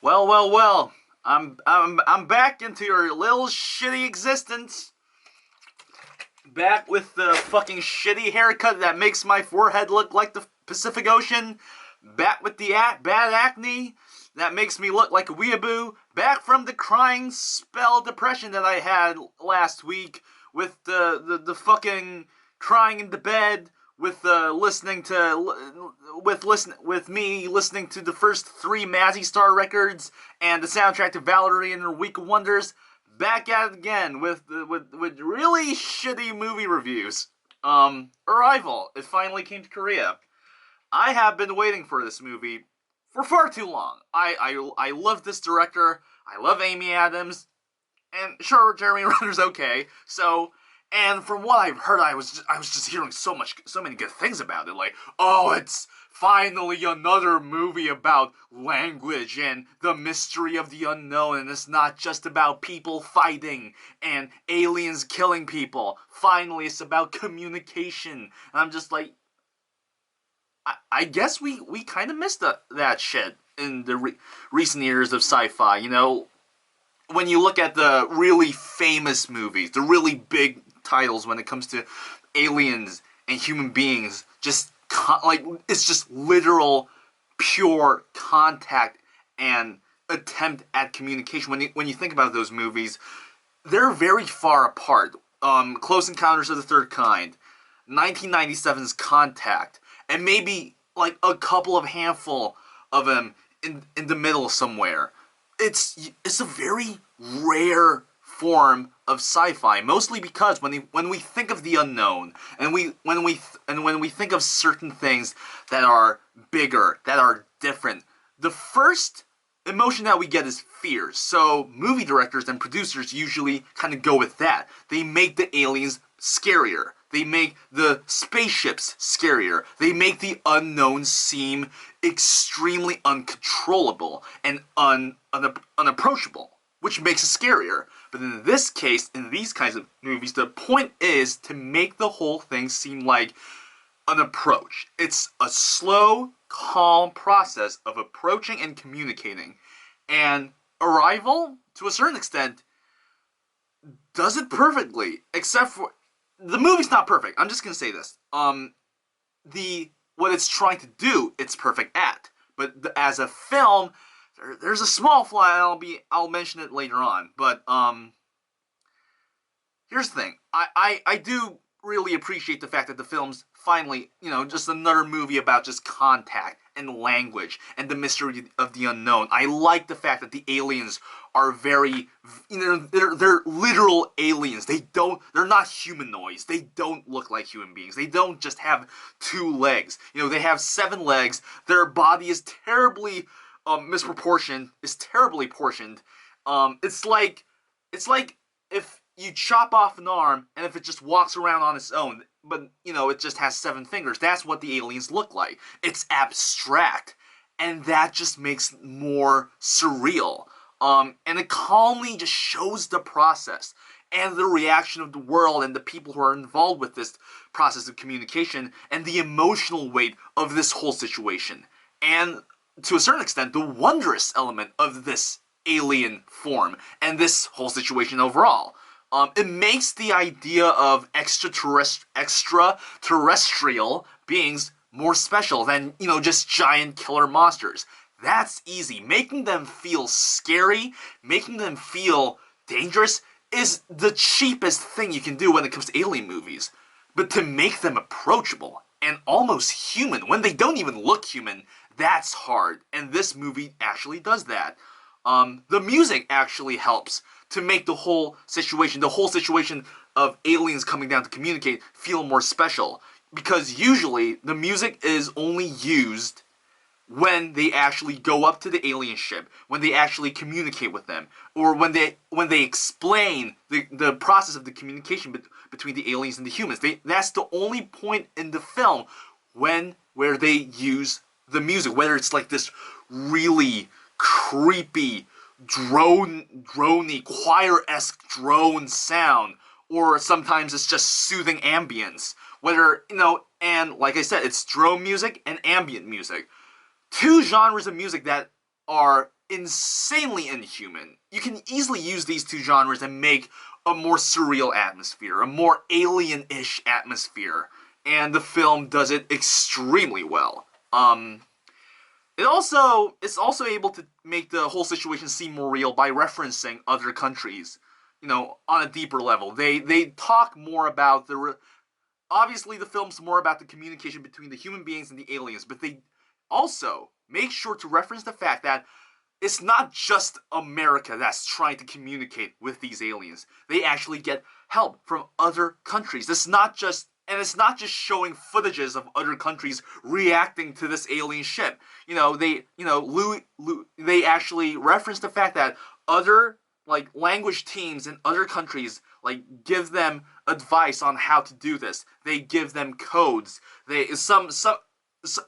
Well, well, well. I'm back into your little shitty existence. Back with the fucking shitty haircut that makes my forehead look like the Pacific Ocean. Back with the bad acne that makes me look like a weeaboo. Back from the crying spell depression that I had last week with the fucking crying in the bed with listening to with me listening to the first three Mazzy Star records and the soundtrack to Valerie and her Week of Wonders. Back at it again with really shitty movie reviews. Arrival. It finally came to Korea. I have been waiting for this movie for far too long. I love this director. I love Amy Adams, and sure, Jeremy Renner's okay. So, and from what I've heard, I was just hearing so many good things about it. Like, oh, it's finally another movie about language and the mystery of the unknown, and it's not just about people fighting and aliens killing people. Finally, it's about communication. And I'm just like, I guess we kind of missed that shit in the recent years of sci-fi. You know, when you look at the really famous movies, the really big titles when it comes to aliens and human beings, just like it's just literal, pure contact and attempt at communication. When you think about those movies, they're very far apart. Close Encounters of the Third Kind, 1997's Contact, and maybe like a couple of handful of them in the middle somewhere. It's a very rare form of sci-fi, mostly because when we think of the unknown and when we think of certain things that are bigger, that are different, the first emotion that we get is fear. So movie directors and producers usually kind of go with that. They make the aliens scarier. They make the spaceships scarier. They make the unknown seem extremely uncontrollable and unapproachable, which makes it scarier. But in this case, in these kinds of movies, the point is to make the whole thing seem like an approach. It's a slow, calm process of approaching and communicating. And Arrival, to a certain extent, does it perfectly, except for the movie's not perfect. I'm just gonna say this. What it's trying to do, it's perfect at. But as a film, there's a small flaw, and I'll mention it later on. But here's the thing. I do really appreciate the fact that the film's finally, just another movie about just contact and language and the mystery of the unknown. I like the fact that the aliens are very, they're literal aliens. They're not humanoids. They don't look like human beings. They don't just have two legs. They have 7 legs. Their body is terribly misproportioned. Is terribly portioned. It's like if you chop off an arm and if it just walks around on its own, but it just has 7 fingers. That's what the aliens look like. It's abstract, and that just makes it more surreal. And it calmly just shows the process and the reaction of the world and the people who are involved with this process of communication and the emotional weight of this whole situation. And to a certain extent, the wondrous element of this alien form and this whole situation overall. It makes the idea of extraterrestrial beings more special than, just giant killer monsters. That's easy. Making them feel scary, making them feel dangerous is the cheapest thing you can do when it comes to alien movies. But to make them approachable and almost human, when they don't even look human, that's hard. And this movie actually does that. The music actually helps to make the whole situation of aliens coming down to communicate feel more special. Because usually the music is only used when they actually go up to the alien ship, when they actually communicate with them, or when they explain the process of the communication between the aliens and the humans. That's the only point in the film where they use the music, whether it's like this really creepy drony, choir-esque drone sound, or sometimes it's just soothing ambience. And like I said, it's drone music and ambient music. 2 genres of music that are insanely inhuman. You can easily use these two genres and make a more surreal atmosphere, a more alien-ish atmosphere, and the film does it extremely well. It's also able to make the whole situation seem more real by referencing other countries, on a deeper level. They talk more about obviously the film's more about the communication between the human beings and the aliens, but they also make sure to reference the fact that it's not just America that's trying to communicate with these aliens. They actually get help from other countries. It's not just showing footages of other countries reacting to this alien ship. They actually reference the fact that other language teams in other countries give them advice on how to do this. They give them codes.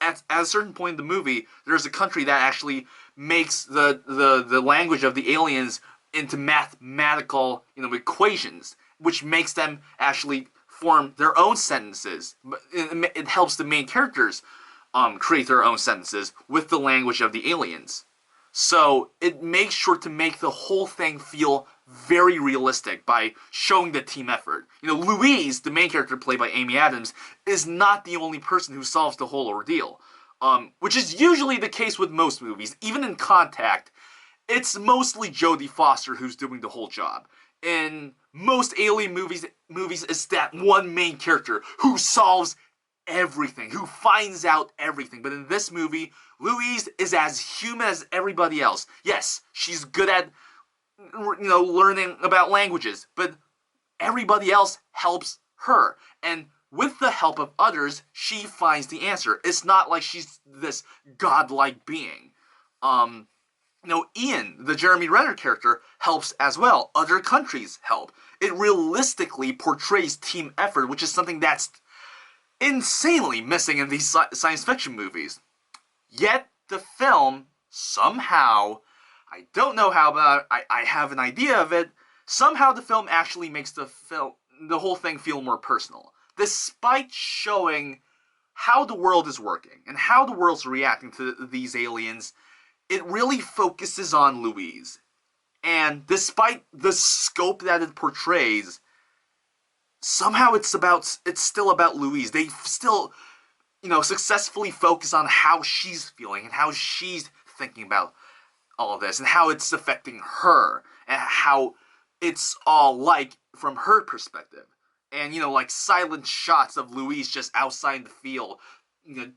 At a certain point in the movie, there's a country that actually makes the language of the aliens into mathematical equations, which makes them actually form their own sentences. It helps the main characters create their own sentences with the language of the aliens. So it makes sure to make the whole thing feel very realistic by showing the team effort. Louise, the main character played by Amy Adams, is not the only person who solves the whole ordeal, which is usually the case with most movies. Even in Contact, it's mostly Jodie Foster who's doing the whole job. In most alien movies, it's that one main character who solves everything, who finds out everything. But in this movie, Louise is as human as everybody else. Yes, she's good at learning about languages, but everybody else helps her, and with the help of others, she finds the answer. It's not like she's this godlike being. Ian, the Jeremy Renner character, helps as well. Other countries help. It realistically portrays team effort, which is something that's insanely missing in these science fiction movies. Yet the film somehow, I don't know how, but I have an idea of it, somehow the film actually makes the whole thing feel more personal. Despite showing how the world is working and how the world's reacting to these aliens, it really focuses on Louise. And despite the scope that it portrays, somehow it's still about Louise. They still, successfully focus on how she's feeling and how she's thinking about all of this and how it's affecting her and how it's all from her perspective. And, silent shots of Louise just outside the field,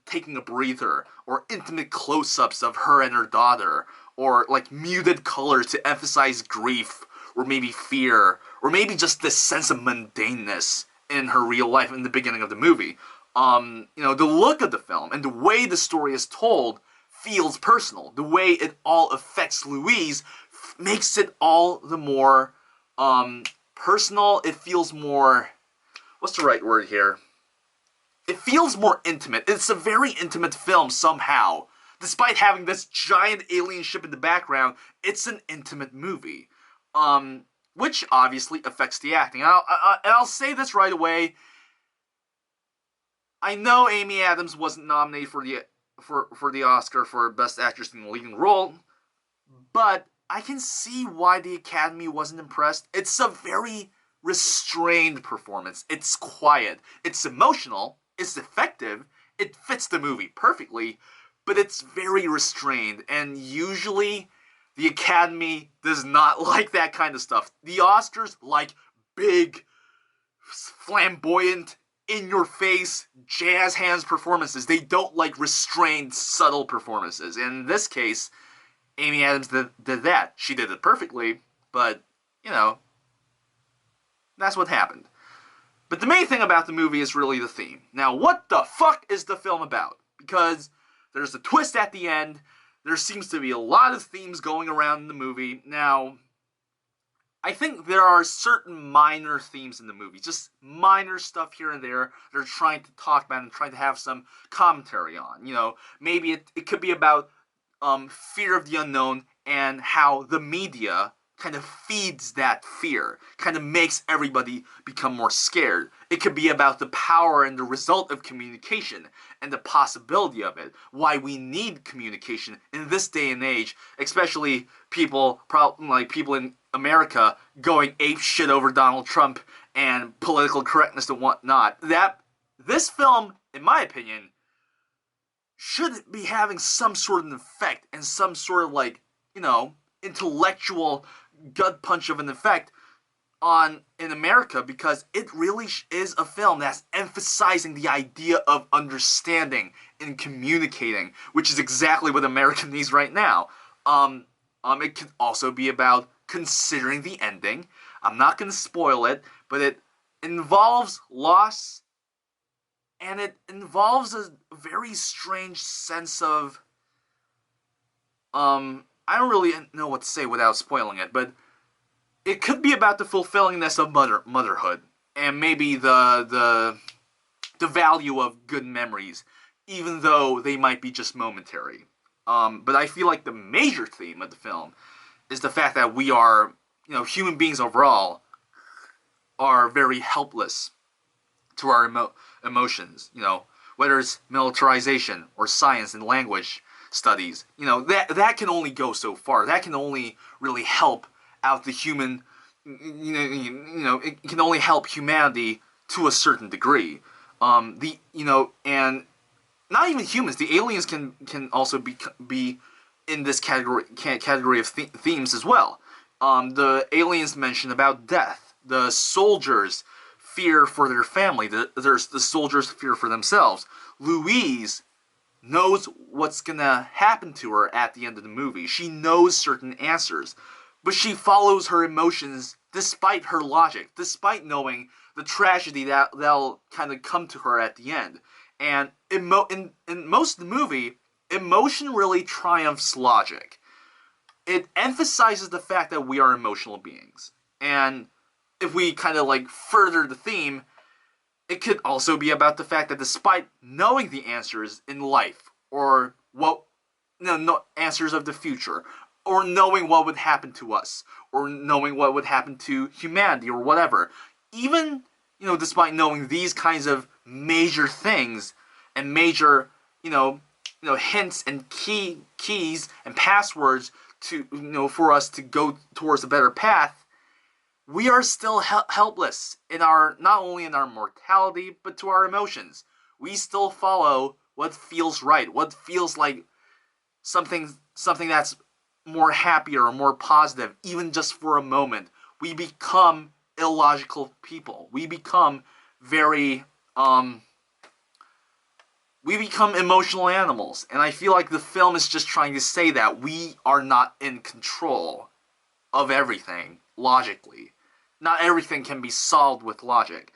taking a breather, or intimate close-ups of her and her daughter, or, muted colors to emphasize grief, or maybe fear, or maybe just this sense of mundaneness in her real life in the beginning of the movie. The look of the film and the way the story is told feels personal. The way it all affects Louise makes it all the more personal. It feels more... what's the right word here? It feels more intimate. It's a very intimate film somehow. Despite having this giant alien ship in the background, it's an intimate movie. Which obviously affects the acting. I'll say this right away. I know Amy Adams wasn't nominated for the Oscar for Best Actress in the Leading Role, but I can see why the Academy wasn't impressed. It's a very restrained performance. It's quiet. It's emotional. It's effective. It fits the movie perfectly, but it's very restrained, and usually the Academy does not like that kind of stuff. The Oscars like big, flamboyant, in-your-face, jazz hands performances. They don't like restrained, subtle performances. In this case, Amy Adams did that. She did it perfectly, but, that's what happened. But the main thing about the movie is really the theme. Now, what the fuck is the film about? Because there's a twist at the end. There seems to be a lot of themes going around in the movie. Now, I think there are certain minor themes in the movie. Just minor stuff here and there they're trying to talk about and trying to have some commentary on. Maybe it could be about fear of the unknown and how the media kind of feeds that fear, kind of makes everybody become more scared. It could be about the power and the result of communication and the possibility of it, why we need communication in this day and age, especially people in America going ape shit over Donald Trump and political correctness and whatnot. This film, in my opinion, should be having some sort of effect and some sort of, like, intellectual gut punch of an effect in America, because it really is a film that's emphasizing the idea of understanding and communicating, which is exactly what America needs right now. It can also be about considering the ending. I'm not going to spoil it, but it involves loss, and it involves a very strange sense of, I don't really know what to say without spoiling it, but it could be about the fulfillingness of motherhood, and maybe the value of good memories, even though they might be just momentary. But I feel like the major theme of the film is the fact that we are, human beings overall, are very helpless to our emotions. Whether it's militarization or science and language studies, that can only go so far. That can only really help out the human, it can only help humanity to a certain degree. And not even humans, the aliens can also be in this category of themes as well. The aliens mention about death. The soldiers fear for their family. The soldiers fear for themselves. Louise knows what's gonna happen to her at the end of the movie. She knows certain answers, but she follows her emotions despite her logic, despite knowing the tragedy that'll kind of come to her at the end. And in most of the movie, emotion really triumphs logic. It emphasizes the fact that we are emotional beings. And if we kind of further the theme, it could also be about the fact that despite knowing the answers in life, or answers of the future, or knowing what would happen to us, or knowing what would happen to humanity, or whatever, even despite knowing these kinds of major things and major hints and keys and passwords to for us to go towards a better path, we are still helpless in not only in our mortality, but to our emotions. We still follow what feels right, what feels like something that's more happier or more positive, even just for a moment. We become illogical people. We become we become emotional animals. And I feel like the film is just trying to say that we are not in control of everything logically. Not everything can be solved with logic.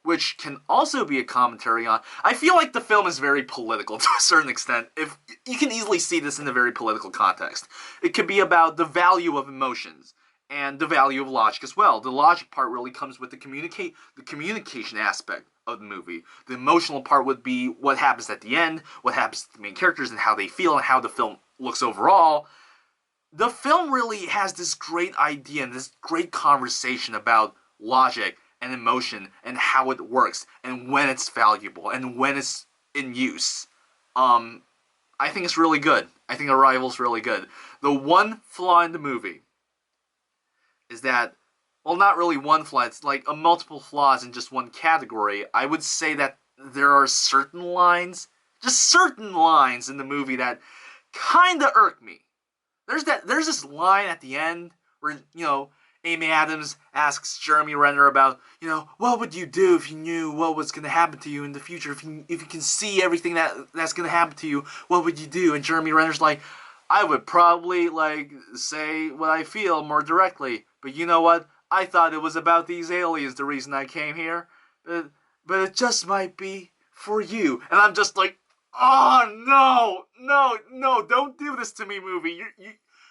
Which can also be a commentary on... I feel like the film is very political to a certain extent. If you can easily see this in a very political context. It could be about the value of emotions and the value of logic as well. The logic part really comes with the communication aspect of the movie. The emotional part would be what happens at the end, what happens to the main characters and how they feel and how the film looks overall. The film really has this great idea and this great conversation about logic and emotion and how it works and when it's valuable and when it's in use. I think it's really good. I think Arrival's really good. The one flaw in the movie is that, well, not really one flaw, it's like a multiple flaws in just one category. I would say that there are certain lines, just certain lines in the movie that kinda irk me. There's this line at the end where, Amy Adams asks Jeremy Renner about, what would you do if you knew what was going to happen to you in the future? If you can see everything that's going to happen to you, what would you do? And Jeremy Renner's like, I would probably, say what I feel more directly. But you know what? I thought it was about these aliens, the reason I came here. But it just might be for you. And I'm just like, oh, no, don't do this to me, movie.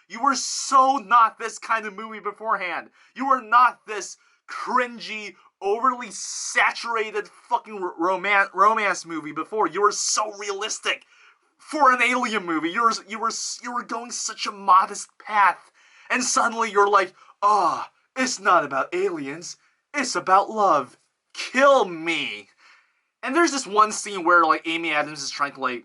You were so not this kind of movie beforehand. You were not this cringy, overly saturated fucking romance movie before. You were so realistic for an alien movie. You were going such a modest path And suddenly you're like, ah, it's not about aliens, it's about love. Kill me. And there's this one scene where, like, Amy Adams is trying to, like,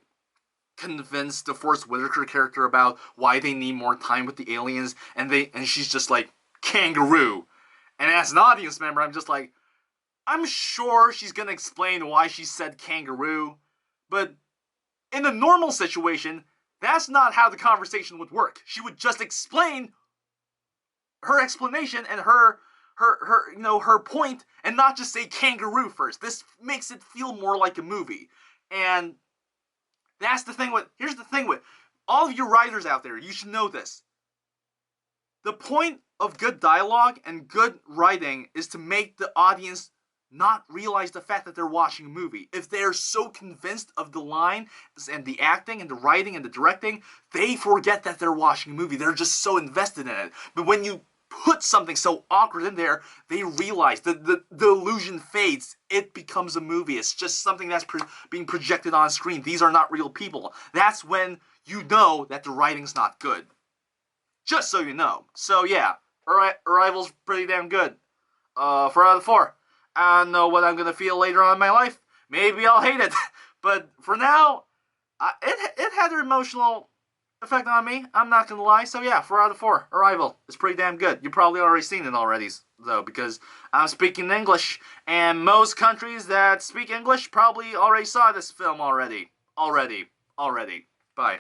convince the Forest Whitaker character about why they need more time with the aliens, and she's just like, kangaroo. And as an audience member, I'm just like, I'm sure she's gonna explain why she said kangaroo, but in a normal situation, that's not how the conversation would work. She would just explain her explanation and her point, and not just say kangaroo first. This makes it feel more like a movie. And that's the thing with, here's the thing with all of you writers out there, you should know this. The point of good dialogue and good writing is to make the audience not realize the fact that they're watching a movie. If they're so convinced of the line and the acting and the writing and the directing, they forget that they're watching a movie. They're just so invested in it. But when you put something so awkward in there, they realize the illusion fades. It becomes a movie. It's just something that's being projected on screen. These are not real people. That's when you know that the writing's not good. Just so you know. So yeah, Arrival's pretty damn good. 4 out of 4. I don't know what I'm gonna feel later on in my life. Maybe I'll hate it. But for now, it had an emotional effect on me. I'm not gonna lie. So yeah, 4 out of 4. Arrival. It's pretty damn good. You've probably already seen it already, though, because I'm speaking English, and most countries that speak English probably already saw this film already. Bye.